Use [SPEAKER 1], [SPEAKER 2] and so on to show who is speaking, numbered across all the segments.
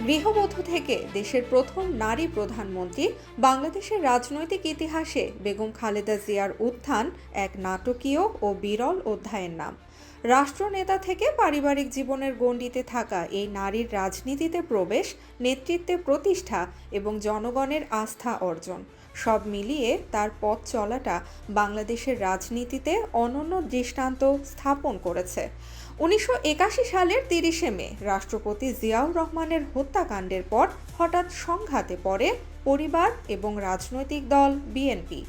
[SPEAKER 1] গৃহবধূ থেকে দেশের প্রথম নারী প্রধানমন্ত্রী, বাংলাদেশের রাজনৈতিক ইতিহাসে বেগম খালেদা জিয়ার উত্থান এক নাটকীয় ও বিরল অধ্যায়ের নাম। রাষ্ট্রনেতা থেকে পারিবারিক জীবনের গণ্ডিতে থাকা এই নারীর রাজনীতিতে প্রবেশ, নেতৃত্বে প্রতিষ্ঠা এবং জনগণের আস্থা অর্জন, সব মিলিয়ে তার পথ চলাটা বাংলাদেশের রাজনীতিতে অনন্য দৃষ্টান্ত স্থাপন করেছে। ১৯৮১ সালের ৩০শে মে রাষ্ট্রপতি জিয়াউর রহমানের হত্যাকাণ্ডের পর হঠাৎ সংঘাতে পড়ে পরিবার এবং রাজনৈতিক দল বিএনপি।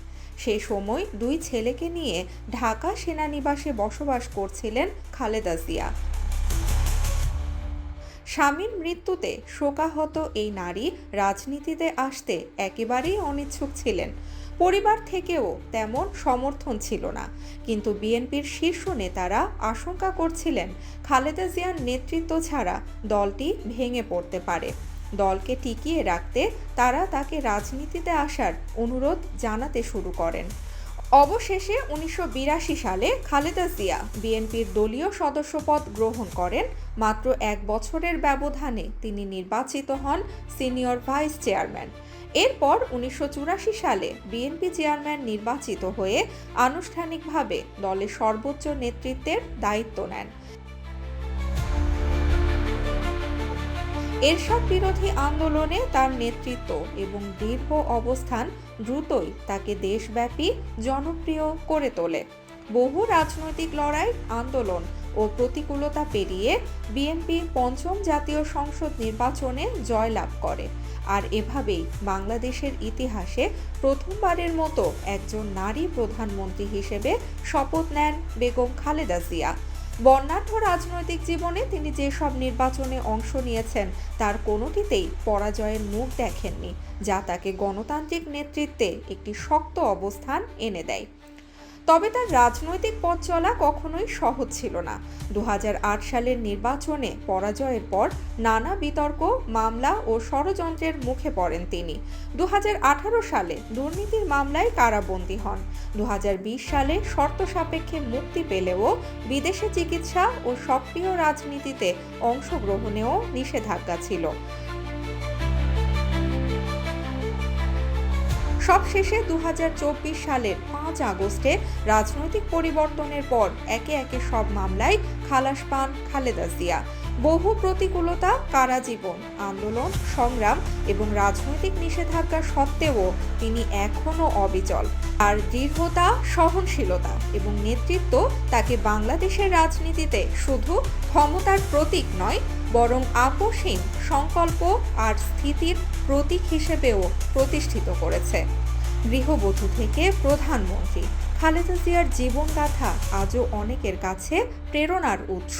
[SPEAKER 1] সেই সময় দুই ছেলেকে নিয়ে ঢাকা সেনানিবাসে বসবাস করছিলেন খালেদা জিয়া। স্বামীর মৃত্যুতে শোকাহত এই নারী রাজনীতিতে আসতে একেবারেই অনিচ্ছুক ছিলেন। পরিবার থেকেও তেমন সমর্থন ছিল না, কিন্তু বিএনপির শীর্ষ নেতারা আশঙ্কা করছিলেন খালেদা জিয়ার নেতৃত্ব ছাড়া দলটি ভেঙে পড়তে পারে। দলকে টিকিয়ে রাখতে তারা তাকে রাজনীতিতে আসার অনুরোধ জানাতে শুরু করেন। অবশেষে ১৯৮২ সালে খালেদা জিয়া বিএনপির দলীয় সদস্যপদ গ্রহণ করেন। মাত্র এক বছরের ব্যবধানে তিনি নির্বাচিত হন সিনিয়র ভাইস চেয়ারম্যান। এরপর ১৯৮৪ সালে বিএনপি চেয়ারম্যান নির্বাচিত হয়ে আনুষ্ঠানিকভাবে দলের সর্বোচ্চ নেতৃত্বের দায়িত্ব নেন। এরশাদ বিরোধী আন্দোলনে তার নেতৃত্ব এবং দীর্ঘ অবস্থান দ্রুতই তাকে দেশব্যাপী জনপ্রিয় করে তোলে। বহু রাজনৈতিক লড়াই, আন্দোলন ও প্রতিকূলতা পেরিয়ে বিএনপি পঞ্চম জাতীয় সংসদ নির্বাচনে জয়লাভ করে। আর এভাবেই বাংলাদেশের ইতিহাসে প্রথমবারের মতো একজন নারী প্রধানমন্ত্রী হিসেবে শপথ নেন বেগম খালেদা জিয়া। বর্ণাঢ্য রাজনৈতিক জীবনে তিনি যেসব নির্বাচনে অংশ নিয়েছেন তার কোনোটিতেই পরাজয়ের মুখ দেখেননি, যা তাকে গণতান্ত্রিক নেতৃত্বে একটি শক্ত অবস্থান এনে দেয়। তবে তার রাজনৈতিক পথ চলা কখনোই সহজ ছিল না। ২০০৮ সালের নির্বাচনে পরাজয়ের পর নানা বিতর্ক, মামলা ও ষড়যন্ত্রের মুখে পড়েন তিনি। ২০১৮ সালে দুর্নীতির মামলায় কারাবন্দী হন। ২০২০ সালে শর্ত সাপেক্ষে মুক্তি পেলেও বিদেশে চিকিৎসা ও সক্রিয় রাজনীতিতে অংশগ্রহণেও নিষেধাজ্ঞা ছিল। সবশেষে ২০২৪ সালের ৫ আগস্টে রাজনৈতিক পরিবর্তনের পর একে একে সব মামলায় খালাস পান খালেদা জিয়া। বহু প্রতিকূলতা, কারাজীবন, আন্দোলন, সংগ্রাম এবং রাজনৈতিক নিষেধাজ্ঞা সত্ত্বেও তিনি এখনও অবিচল। আর দৃঢ়তা, সহনশীলতা এবং নেতৃত্ব তাকে বাংলাদেশের রাজনীতিতে শুধু ক্ষমতার প্রতীক নয়, বরং আপোষহীন সংকল্প আর স্থিতির প্রতীক হিসেবেও প্রতিষ্ঠিত করেছে। গৃহবধূ থেকে প্রধানমন্ত্রী, খালেদা জিয়ার জীবনগাথা আজও অনেকের কাছে প্রেরণার উৎস।